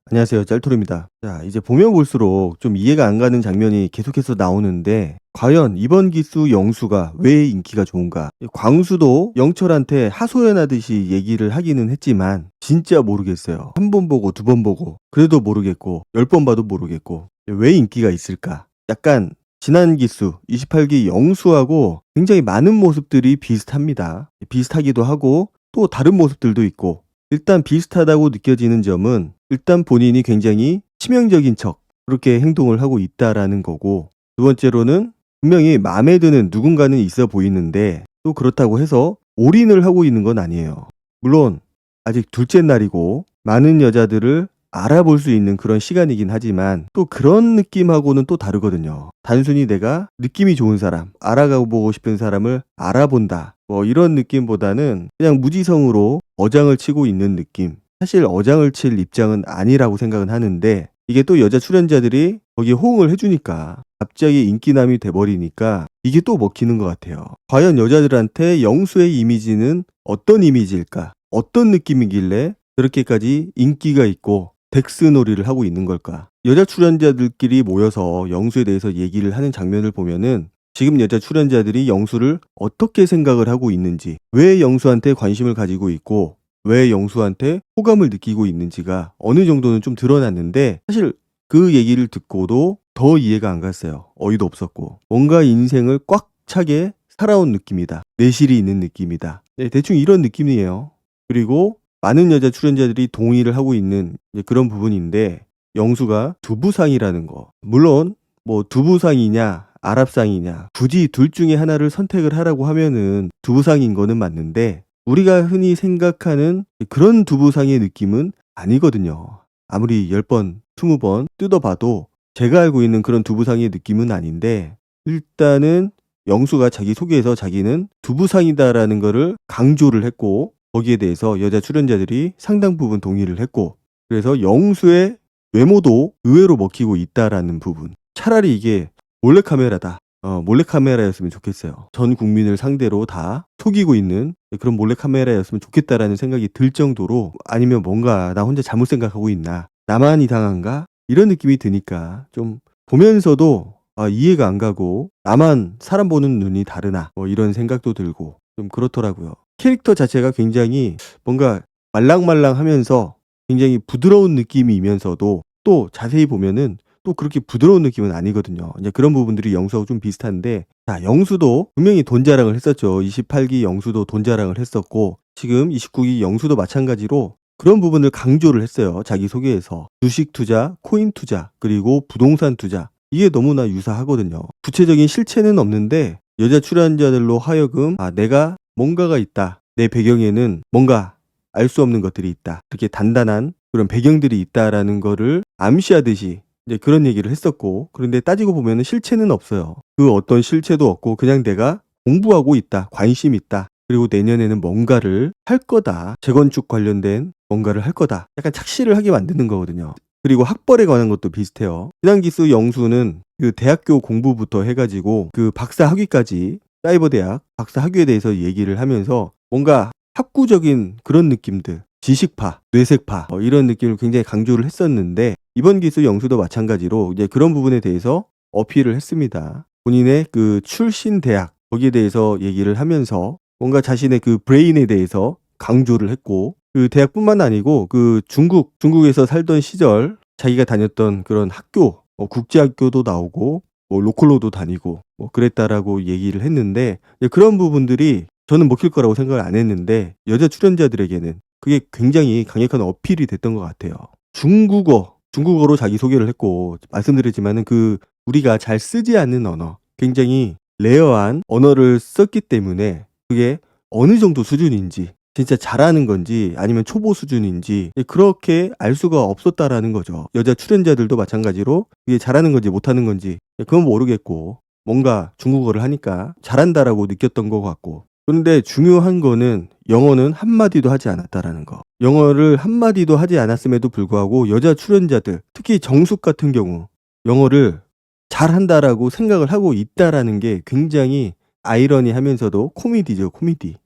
안녕하세요. 짤토리입니다. 자, 이제 보면 볼수록 좀 이해가 안 가는 장면이 계속해서 나오는데, 과연 이번 기수 영수가 왜 인기가 좋은가? 광수도 영철한테 하소연하듯이 얘기를 하기는 했지만, 진짜 모르겠어요. 한 번 보고 두 번 보고, 그래도 모르겠고, 10번 봐도 모르겠고, 왜 인기가 있을까? 약간, 지난 기수 28기 영수하고 굉장히 많은 모습들이 비슷합니다. 비슷하기도 하고, 또 다른 모습들도 있고, 일단 비슷하다고 느껴지는 점은 일단 본인이 굉장히 치명적인 척 그렇게 행동을 하고 있다라는 거고, 두 번째로는 분명히 마음에 드는 누군가는 있어 보이는데 또 그렇다고 해서 올인을 하고 있는 건 아니에요. 물론 아직 둘째 날이고 많은 여자들을 알아볼 수 있는 그런 시간이긴 하지만 또 그런 느낌하고는 또 다르거든요. 단순히 내가 느낌이 좋은 사람, 알아가고 보고 싶은 사람을 알아본다, 뭐 이런 느낌보다는 그냥 무지성으로 어장을 치고 있는 느낌. 사실 어장을 칠 입장은 아니라고 생각은 하는데, 이게 또 여자 출연자들이 거기에 호응을 해주니까 갑자기 인기남이 돼버리니까 이게 또 먹히는 것 같아요. 과연 여자들한테 영수의 이미지는 어떤 이미지일까? 어떤 느낌이길래 그렇게까지 인기가 있고 덱스놀이를 하고 있는 걸까? 여자 출연자들끼리 모여서 영수에 대해서 얘기를 하는 장면을 보면은 지금 여자 출연자들이 영수를 어떻게 생각을 하고 있는지, 왜 영수한테 관심을 가지고 있고 왜 영수한테 호감을 느끼고 있는지가 어느 정도는 좀 드러났는데, 사실 그 얘기를 듣고도 더 이해가 안 갔어요. 어이도 없었고, 뭔가 인생을 꽉 차게 살아온 느낌이다, 내실이 있는 느낌이다. 네, 대충 이런 느낌이에요. 그리고 많은 여자 출연자들이 동의를 하고 있는 그런 부분인데, 영수가 두부상이라는 거, 물론 뭐 두부상이냐 아랍상이냐 굳이 둘 중에 하나를 선택을 하라고 하면은 두부상인 거는 맞는데, 우리가 흔히 생각하는 그런 두부상의 느낌은 아니거든요. 아무리 10번, 20번 뜯어봐도 제가 알고 있는 그런 두부상의 느낌은 아닌데, 일단은 영수가 자기 소개에서 자기는 두부상이다라는 거를 강조를 했고, 거기에 대해서 여자 출연자들이 상당 부분 동의를 했고, 그래서 영수의 외모도 의외로 먹히고 있다라는 부분. 차라리 이게 몰래카메라다, 몰래카메라였으면 좋겠어요. 전 국민을 상대로 다 속이고 있는 그런 몰래카메라였으면 좋겠다라는 생각이 들 정도로, 아니면 뭔가 나 혼자 잘못 생각하고 있나, 나만 이상한가, 이런 느낌이 드니까 좀 보면서도 이해가 안 가고, 나만 사람 보는 눈이 다르나, 뭐 이런 생각도 들고 좀 그렇더라고요. 캐릭터 자체가 굉장히 뭔가 말랑말랑하면서 굉장히 부드러운 느낌이면서도, 또 자세히 보면은 또 그렇게 부드러운 느낌은 아니거든요. 이제 그런 부분들이 영수하고 좀 비슷한데, 자, 영수도 분명히 돈 자랑을 했었죠. 28기 영수도 돈 자랑을 했었고, 지금 29기 영수도 마찬가지로 그런 부분을 강조를 했어요. 자기 소개에서 주식 투자, 코인 투자, 그리고 부동산 투자, 이게 너무나 유사하거든요. 구체적인 실체는 없는데 여자 출연자들로 하여금 내가 뭔가가 있다, 내 배경에는 뭔가 알 수 없는 것들이 있다, 이렇게 단단한 그런 배경들이 있다라는 거를 암시하듯이 이제 그런 얘기를 했었고, 그런데 따지고 보면은 실체는 없어요. 그 어떤 실체도 없고 그냥 내가 공부하고 있다, 관심 있다, 그리고 내년에는 뭔가를 할 거다, 재건축 관련된 뭔가를 할 거다, 약간 착시를 하게 만드는 거거든요. 그리고 학벌에 관한 것도 비슷해요. 지난 기수 영수는 그 대학교 공부부터 해가지고 그 박사 학위까지, 사이버 대학 박사 학위에 대해서 얘기를 하면서 뭔가 학구적인 그런 느낌들, 지식파, 뇌색파, 이런 느낌을 굉장히 강조를 했었는데, 이번 기수 영수도 마찬가지로 이제 그런 부분에 대해서 어필을 했습니다. 본인의 그 출신 대학 거기에 대해서 얘기를 하면서 뭔가 자신의 그 브레인에 대해서 강조를 했고, 그 대학뿐만 아니고 그 중국에서 살던 시절 자기가 다녔던 그런 학교, 국제학교도 나오고 뭐 로컬로도 다니고 뭐 그랬다라고 얘기를 했는데, 그런 부분들이 저는 먹힐 거라고 생각을 안 했는데 여자 출연자들에게는 그게 굉장히 강력한 어필이 됐던 것 같아요. 중국어로 자기 소개를 했고, 말씀드렸지만은 그 우리가 잘 쓰지 않는 언어, 굉장히 레어한 언어를 썼기 때문에 그게 어느 정도 수준인지, 진짜 잘하는 건지 아니면 초보 수준인지 그렇게 알 수가 없었다라는 거죠. 여자 출연자들도 마찬가지로 그게 잘하는 건지 못하는 건지 그건 모르겠고, 뭔가 중국어를 하니까 잘한다라고 느꼈던 것 같고, 그런데 중요한 거는 영어는 한마디도 하지 않았다라는 거. 영어를 한마디도 하지 않았음에도 불구하고 여자 출연자들, 특히 정숙 같은 경우 영어를 잘한다라고 생각을 하고 있다라는 게 굉장히 아이러니하면서도 코미디죠, 코미디.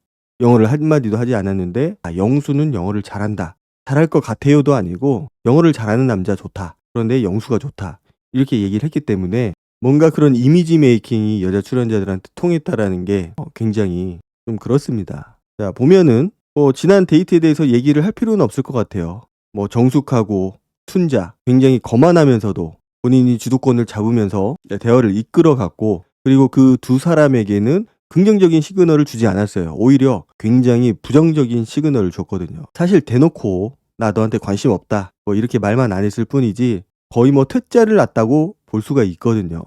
영어를 한마디도 하지 않았는데 영수는 영어를 잘한다, 잘할 것 같아요도 아니고 영어를 잘하는 남자 좋다. 그런데 영수가 좋다. 이렇게 얘기를 했기 때문에 뭔가 그런 이미지 메이킹이 여자 출연자들한테 통했다라는 게 굉장히 좀 그렇습니다. 자, 보면은 지난 데이트에 대해서 얘기를 할 필요는 없을 것 같아요. 정숙하고 순자, 굉장히 거만하면서도 본인이 주도권을 잡으면서 대화를 이끌어갔고, 그리고 그 두 사람에게는 긍정적인 시그널을 주지 않았어요. 오히려 굉장히 부정적인 시그널을 줬거든요. 사실 대놓고 나 너한테 관심 없다 이렇게 말만 안 했을 뿐이지 거의 퇴짜를 놨다고 볼 수가 있거든요.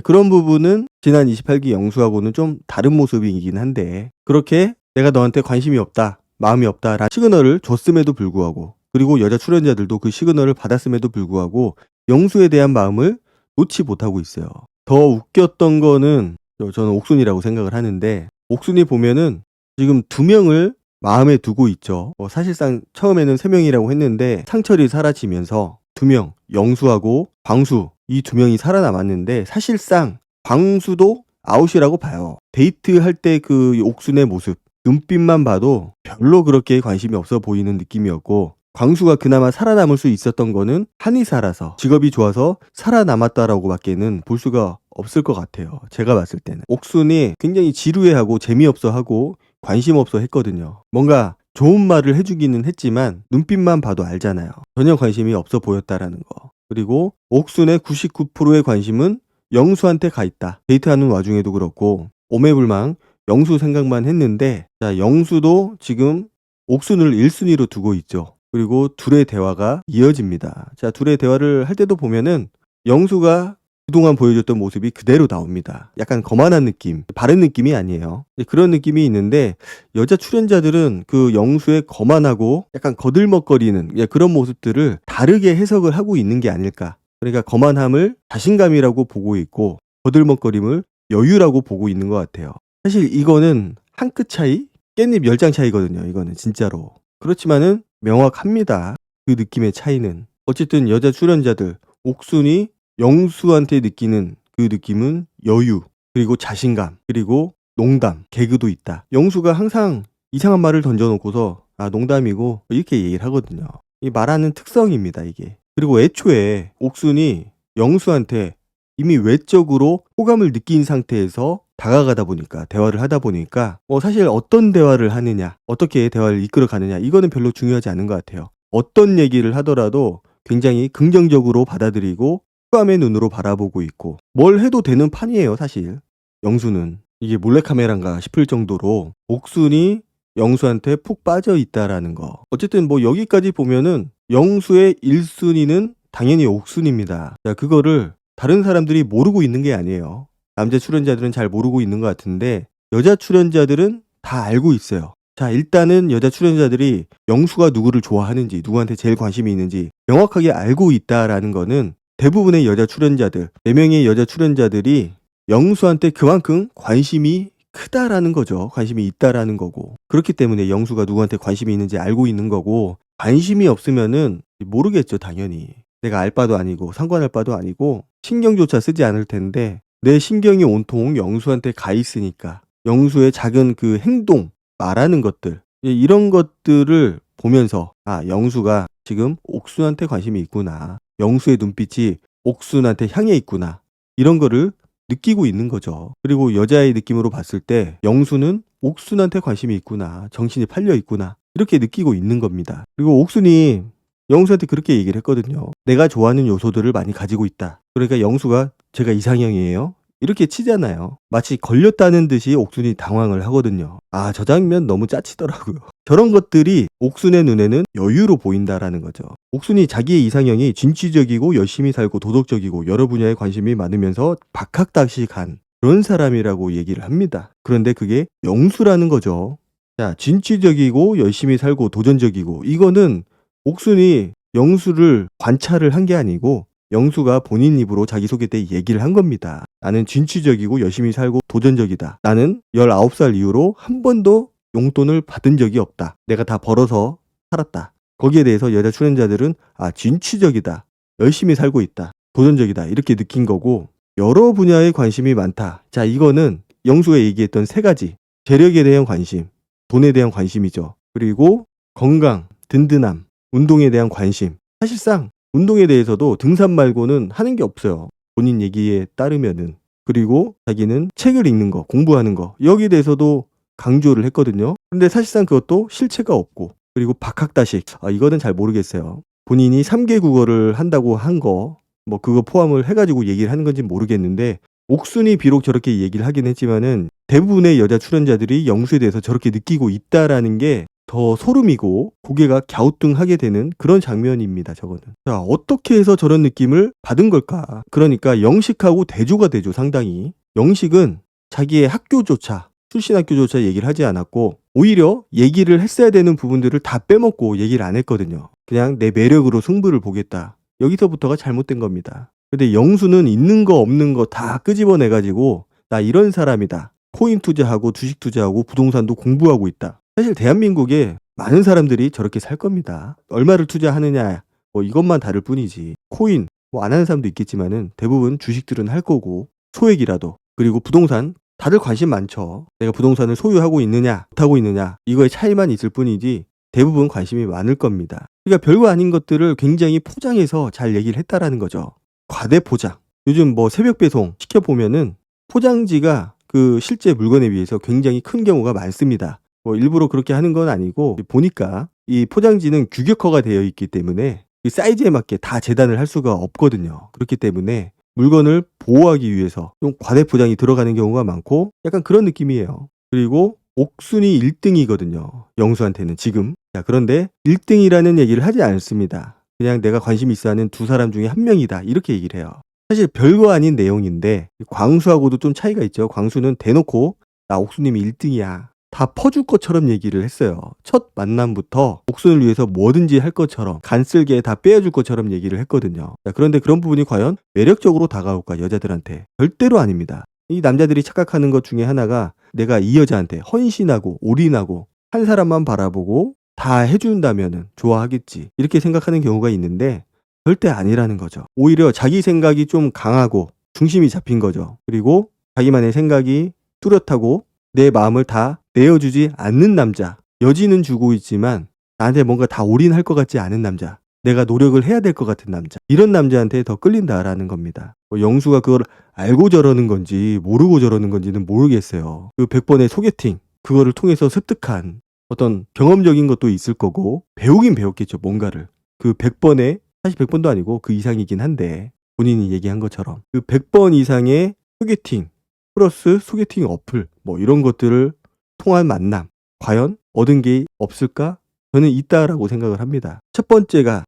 그런 부분은 지난 28기 영수하고는 좀 다른 모습이긴 한데, 그렇게 내가 너한테 관심이 없다, 마음이 없다라는 시그널을 줬음에도 불구하고, 그리고 여자 출연자들도 그 시그널을 받았음에도 불구하고 영수에 대한 마음을 놓지 못하고 있어요. 더 웃겼던 거는 저는 옥순이라고 생각을 하는데, 옥순이 보면은 지금 2명을 마음에 두고 있죠. 사실상 처음에는 3명이라고 했는데 상철이 사라지면서 2명, 영수하고 광수, 이 2명이 살아남았는데, 사실상 광수도 아웃이라고 봐요. 데이트할 때 그 옥순의 모습, 눈빛만 봐도 별로 그렇게 관심이 없어 보이는 느낌이었고, 광수가 그나마 살아남을 수 있었던 거는 한의사라서, 직업이 좋아서 살아남았다라고 밖에는 볼 수가 없을 것 같아요. 제가 봤을 때는. 옥순이 굉장히 지루해하고 재미없어하고 관심 없어 했거든요. 뭔가 좋은 말을 해주기는 했지만 눈빛만 봐도 알잖아요. 전혀 관심이 없어 보였다라는 거. 그리고 옥순의 99%의 관심은 영수한테 가 있다. 데이트하는 와중에도 그렇고 오매불망 영수 생각만 했는데, 자, 영수도 지금 옥순을 1순위로 두고 있죠. 그리고 둘의 대화가 이어집니다. 자, 둘의 대화를 할 때도 보면은 영수가 그동안 보여줬던 모습이 그대로 나옵니다. 약간 거만한 느낌, 바른 느낌이 아니에요. 그런 느낌이 있는데, 여자 출연자들은 그 영수의 거만하고 약간 거들먹거리는 그런 모습들을 다르게 해석을 하고 있는 게 아닐까. 그러니까 거만함을 자신감이라고 보고 있고 거들먹거림을 여유라고 보고 있는 것 같아요. 사실 이거는 한 끗 차이? 깻잎 10장 차이거든요. 이거는 진짜로. 그렇지만은 명확합니다. 그 느낌의 차이는. 어쨌든 여자 출연자들, 옥순이 영수한테 느끼는 그 느낌은 여유, 그리고 자신감, 그리고 농담, 개그도 있다. 영수가 항상 이상한 말을 던져놓고서 농담이고 이렇게 얘기를 하거든요. 이 말하는 특성입니다, 이게. 그리고 애초에 옥순이 영수한테 이미 외적으로 호감을 느낀 상태에서 다가가다 보니까, 대화를 하다 보니까 사실 어떤 대화를 하느냐, 어떻게 대화를 이끌어 가느냐, 이거는 별로 중요하지 않은 것 같아요. 어떤 얘기를 하더라도 굉장히 긍정적으로 받아들이고 호감의 눈으로 바라보고 있고, 뭘 해도 되는 판이에요. 사실 영수는 이게 몰래카메라인가 싶을 정도로 옥순이 영수한테 푹 빠져 있다라는 거. 어쨌든 여기까지 보면은 영수의 1순위는 당연히 옥순입니다. 자, 그거를 다른 사람들이 모르고 있는 게 아니에요. 남자 출연자들은 잘 모르고 있는 것 같은데 여자 출연자들은 다 알고 있어요. 자, 일단은 여자 출연자들이 영수가 누구를 좋아하는지, 누구한테 제일 관심이 있는지 명확하게 알고 있다라는 거는 대부분의 여자 출연자들, 4명의 여자 출연자들이 영수한테 그만큼 관심이 크다라는 거죠. 관심이 있다라는 거고. 그렇기 때문에 영수가 누구한테 관심이 있는지 알고 있는 거고, 관심이 없으면은 모르겠죠, 당연히. 내가 알 바도 아니고 상관할 바도 아니고 신경조차 쓰지 않을 텐데, 내 신경이 온통 영수한테 가 있으니까 영수의 작은 그 행동, 말하는 것들, 이런 것들을 보면서 영수가 지금 옥순한테 관심이 있구나, 영수의 눈빛이 옥순한테 향해 있구나, 이런 거를 느끼고 있는 거죠. 그리고 여자의 느낌으로 봤을 때 영수는 옥순한테 관심이 있구나, 정신이 팔려 있구나, 이렇게 느끼고 있는 겁니다. 그리고 옥순이 영수한테 그렇게 얘기를 했거든요. 내가 좋아하는 요소들을 많이 가지고 있다. 그러니까 영수가 제가 이상형이에요? 이렇게 치잖아요. 마치 걸렸다는 듯이 옥순이 당황을 하거든요. 저 장면 너무 짜치더라고요. 저런 것들이 옥순의 눈에는 여유로 보인다라는 거죠. 옥순이 자기의 이상형이 진취적이고 열심히 살고 도덕적이고 여러 분야에 관심이 많으면서 박학다식한 그런 사람이라고 얘기를 합니다. 그런데 그게 영수라는 거죠. 자, 진취적이고 열심히 살고 도전적이고, 이거는 옥순이 영수를 관찰을 한 게 아니고 영수가 본인 입으로 자기소개 때 얘기를 한 겁니다. 나는 진취적이고 열심히 살고 도전적이다. 나는 19살 이후로 한 번도 용돈을 받은 적이 없다. 내가 다 벌어서 살았다. 거기에 대해서 여자 출연자들은 진취적이다, 열심히 살고 있다, 도전적이다, 이렇게 느낀 거고, 여러 분야에 관심이 많다. 자, 이거는 영수가 얘기했던 3가지. 재력에 대한 관심, 돈에 대한 관심이죠. 그리고 건강, 든든함, 운동에 대한 관심. 사실상 운동에 대해서도 등산 말고는 하는 게 없어요. 본인 얘기에 따르면은. 그리고 자기는 책을 읽는 거, 공부하는 거, 여기에 대해서도 강조를 했거든요. 근데 사실상 그것도 실체가 없고, 그리고 박학다식. 이거는 잘 모르겠어요. 본인이 3개 국어를 한다고 한 거, 뭐 그거 포함을 해가지고 얘기를 하는 건지 모르겠는데, 옥순이 비록 저렇게 얘기를 하긴 했지만은 대부분의 여자 출연자들이 영수에 대해서 저렇게 느끼고 있다라는 게 더 소름이고 고개가 갸우뚱하게 되는 그런 장면입니다. 저거는. 자, 어떻게 해서 저런 느낌을 받은 걸까? 그러니까 영식하고 대조가 되죠. 상당히. 영식은 자기의 학교조차, 출신 학교조차 얘기를 하지 않았고, 오히려 얘기를 했어야 되는 부분들을 다 빼먹고 얘기를 안 했거든요. 그냥 내 매력으로 승부를 보겠다. 여기서부터가 잘못된 겁니다. 근데 영수는 있는 거 없는 거 다 끄집어내가지고 나 이런 사람이다. 코인 투자하고 주식 투자하고 부동산도 공부하고 있다. 사실 대한민국에 많은 사람들이 저렇게 살 겁니다. 얼마를 투자하느냐 뭐 이것만 다를 뿐이지. 코인 뭐 안 하는 사람도 있겠지만은 대부분 주식들은 할 거고, 소액이라도. 그리고 부동산 다들 관심 많죠. 내가 부동산을 소유하고 있느냐 못하고 있느냐 이거의 차이만 있을 뿐이지 대부분 관심이 많을 겁니다. 그러니까 별거 아닌 것들을 굉장히 포장해서 잘 얘기를 했다라는 거죠. 과대 포장. 요즘 뭐 새벽 배송 시켜보면은 포장지가 그 실제 물건에 비해서 굉장히 큰 경우가 많습니다. 뭐 일부러 그렇게 하는 건 아니고, 보니까 이 포장지는 규격화가 되어 있기 때문에 이 사이즈에 맞게 다 재단을 할 수가 없거든요. 그렇기 때문에 물건을 보호하기 위해서 좀 과대 포장이 들어가는 경우가 많고, 약간 그런 느낌이에요. 그리고 옥순이 1등이거든요. 영수한테는 지금. 자, 그런데 1등이라는 얘기를 하지 않습니다. 그냥 내가 관심 있어 하는 두 사람 중에 한 명이다. 이렇게 얘기를 해요. 사실 별거 아닌 내용인데 광수하고도 좀 차이가 있죠. 광수는 대놓고 나 옥수님이 1등이야. 다 퍼줄 것처럼 얘기를 했어요. 첫 만남부터 옥순을 위해서 뭐든지 할 것처럼, 간쓸게 다 빼어줄 것처럼 얘기를 했거든요. 자, 그런데 그런 부분이 과연 매력적으로 다가올까, 여자들한테? 절대로 아닙니다. 이 남자들이 착각하는 것 중에 하나가 내가 이 여자한테 헌신하고 올인하고 한 사람만 바라보고 다 해준다면은 좋아하겠지, 이렇게 생각하는 경우가 있는데 절대 아니라는 거죠. 오히려 자기 생각이 좀 강하고 중심이 잡힌 거죠. 그리고 자기만의 생각이 뚜렷하고 내 마음을 다 내어주지 않는 남자. 여지는 주고 있지만 나한테 뭔가 다 올인할 것 같지 않은 남자. 내가 노력을 해야 될 것 같은 남자. 이런 남자한테 더 끌린다라는 겁니다. 영수가 그걸 알고 저러는 건지 모르고 저러는 건지는 모르겠어요. 그 100번의 소개팅, 그거를 통해서 습득한 어떤 경험적인 것도 있을 거고, 배우긴 배웠겠죠, 뭔가를. 그 100번의, 사실 100번도 아니고 그 이상이긴 한데, 본인이 얘기한 것처럼 그 100번 이상의 소개팅 플러스 소개팅 어플 뭐 이런 것들을 통한 만남, 과연 얻은 게 없을까? 저는 있다라고 생각을 합니다. 첫 번째가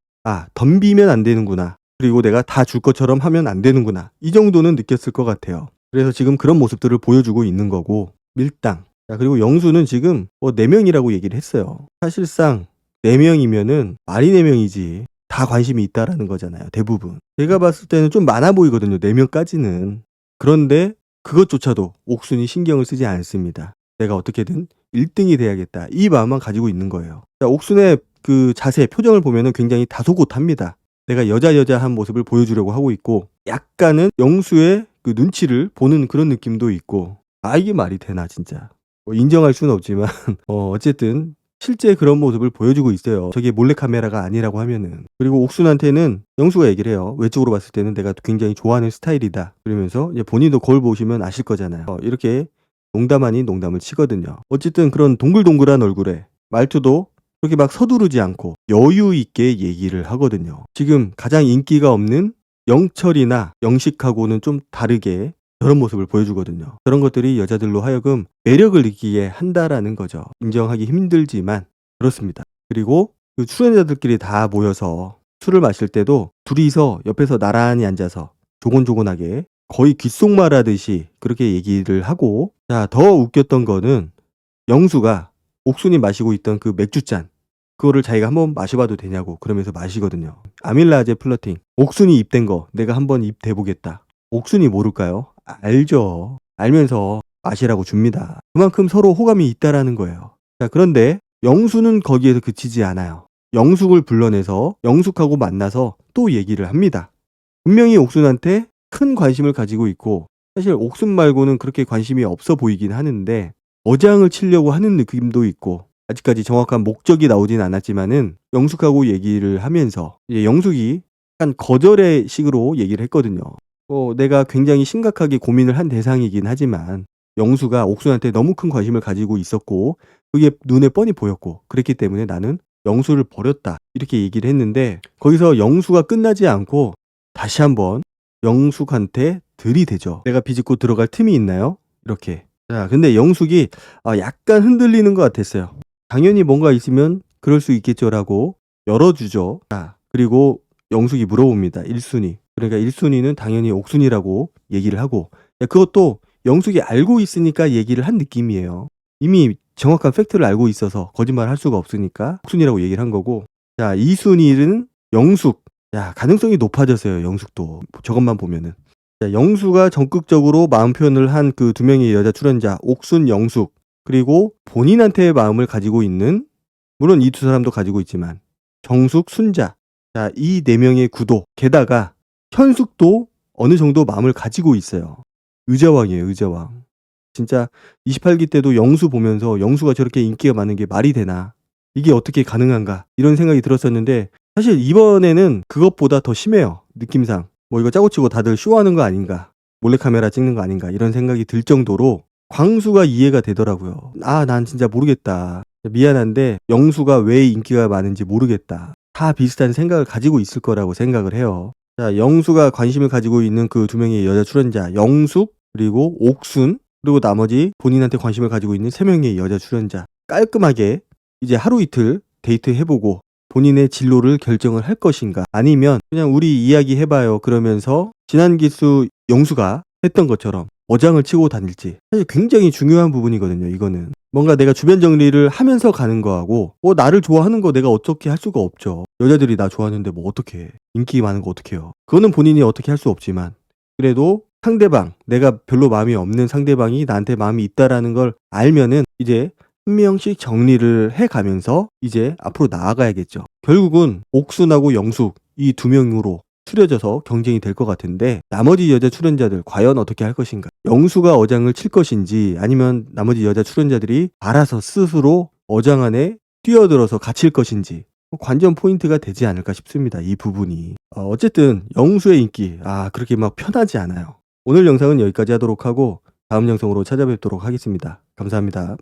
덤비면 안 되는구나. 그리고 내가 다 줄 것처럼 하면 안 되는구나. 이 정도는 느꼈을 것 같아요. 그래서 지금 그런 모습들을 보여주고 있는 거고, 밀당. 자, 그리고 영수는 지금 4명이라고 얘기를 했어요. 사실상 4명이면은 말이 4명이지 다 관심이 있다라는 거잖아요. 대부분. 제가 봤을 때는 좀 많아 보이거든요. 4명까지는. 그런데 그것조차도 옥순이 신경을 쓰지 않습니다. 내가 어떻게든 1등이 돼야겠다. 이 마음만 가지고 있는 거예요. 자, 옥순의 그 자세, 표정을 보면은 굉장히 다소곳합니다. 내가 여자한 모습을 보여주려고 하고 있고, 약간은 영수의 그 눈치를 보는 그런 느낌도 있고, 이게 말이 되나 진짜. 인정할 수는 없지만 어쨌든 실제 그런 모습을 보여주고 있어요. 저게 몰래카메라가 아니라고 하면은. 그리고 옥순한테는 영수가 얘기를 해요. 외적으로 봤을 때는 내가 굉장히 좋아하는 스타일이다. 그러면서 이제 본인도 거울 보시면 아실 거잖아요. 이렇게 농담 아닌 농담을 치거든요. 어쨌든 그런 동글동글한 얼굴에 말투도 그렇게 막 서두르지 않고 여유 있게 얘기를 하거든요. 지금 가장 인기가 없는 영철이나 영식하고는 좀 다르게 저런 모습을 보여주거든요. 그런 것들이 여자들로 하여금 매력을 느끼게 한다라는 거죠. 인정하기 힘들지만 그렇습니다. 그리고 그 출연자들끼리 다 모여서 술을 마실 때도 둘이서 옆에서 나란히 앉아서 조곤조곤하게 거의 귓속말 하듯이 그렇게 얘기를 하고, 자, 더 웃겼던 거는 영수가 옥순이 마시고 있던 그 맥주잔, 그거를 자기가 한번 마셔봐도 되냐고 그러면서 마시거든요. 아밀라제 플러팅. 옥순이 입댄 거 내가 한번 입 대보겠다. 옥순이 모를까요? 알죠. 알면서 마시라고 줍니다. 그만큼 서로 호감이 있다라는 거예요. 자, 그런데 영수는 거기에서 그치지 않아요. 영숙을 불러내서 영숙하고 만나서 또 얘기를 합니다. 분명히 옥순한테 큰 관심을 가지고 있고, 사실 옥순 말고는 그렇게 관심이 없어 보이긴 하는데 어장을 치려고 하는 느낌도 있고, 아직까지 정확한 목적이 나오진 않았지만은 영숙하고 얘기를 하면서 이제 영숙이 약간 거절의 식으로 얘기를 했거든요. 내가 굉장히 심각하게 고민을 한 대상이긴 하지만 영수가 옥순한테 너무 큰 관심을 가지고 있었고 그게 눈에 뻔히 보였고 그랬기 때문에 나는 영수를 버렸다. 이렇게 얘기를 했는데 거기서 영수가 끝나지 않고 다시 한번 영숙한테 들이대죠. 내가 비집고 들어갈 틈이 있나요? 이렇게. 자, 근데 영숙이 약간 흔들리는 것 같았어요. 당연히 뭔가 있으면 그럴 수 있겠죠라고 열어주죠. 자, 그리고 영숙이 물어봅니다. 1순위. 그러니까 1순위는 당연히 옥순이라고 얘기를 하고 그것도 영숙이 알고 있으니까 얘기를 한 느낌이에요. 이미 정확한 팩트를 알고 있어서 거짓말 할 수가 없으니까 옥순이라고 얘기를 한 거고 자, 2순위는 영숙. 야, 가능성이 높아졌어요. 영숙도. 저것만 보면은. 자, 영수가 적극적으로 마음 표현을 한 그 두 명의 여자 출연자 옥순, 영숙 그리고 본인한테의 마음을 가지고 있는 물론 이 두 사람도 가지고 있지만 정숙, 순자 자, 이 네 명의 구도 게다가 현숙도 어느 정도 마음을 가지고 있어요. 의자왕이에요. 의자왕. 진짜 28기 때도 영수 보면서 영수가 저렇게 인기가 많은 게 말이 되나 이게 어떻게 가능한가 이런 생각이 들었었는데 사실 이번에는 그것보다 더 심해요. 느낌상. 이거 짜고 치고 다들 쇼하는 거 아닌가 몰래카메라 찍는 거 아닌가 이런 생각이 들 정도로 광수가 이해가 되더라고요. 난 진짜 모르겠다. 미안한데 영수가 왜 인기가 많은지 모르겠다. 다 비슷한 생각을 가지고 있을 거라고 생각을 해요. 자, 영수가 관심을 가지고 있는 그 두 명의 여자 출연자 영숙 그리고 옥순 그리고 나머지 본인한테 관심을 가지고 있는 세 명의 여자 출연자 깔끔하게 이제 하루 이틀 데이트 해보고 본인의 진로를 결정을 할 것인가 아니면 그냥 우리 이야기 해봐요 그러면서 지난 기수 영수가 했던 것처럼 어장을 치고 다닐지 사실 굉장히 중요한 부분이거든요. 이거는 뭔가 내가 주변 정리를 하면서 가는 거하고 나를 좋아하는 거 내가 어떻게 할 수가 없죠. 여자들이 나 좋아하는데 뭐 어떻게 해. 인기 많은 거 어떻게 해요. 그거는 본인이 어떻게 할 수 없지만 그래도 상대방 내가 별로 마음이 없는 상대방이 나한테 마음이 있다라는 걸 알면은 이제 한 명씩 정리를 해가면서 이제 앞으로 나아가야겠죠. 결국은 옥순하고 영숙 이 두 명으로 추려져서 경쟁이 될 것 같은데 나머지 여자 출연자들 과연 어떻게 할 것인가. 영수가 어장을 칠 것인지 아니면 나머지 여자 출연자들이 알아서 스스로 어장 안에 뛰어들어서 갇힐 것인지 관전 포인트가 되지 않을까 싶습니다. 이 부분이. 어쨌든 영수의 인기 그렇게 막 편하지 않아요. 오늘 영상은 여기까지 하도록 하고 다음 영상으로 찾아뵙도록 하겠습니다. 감사합니다.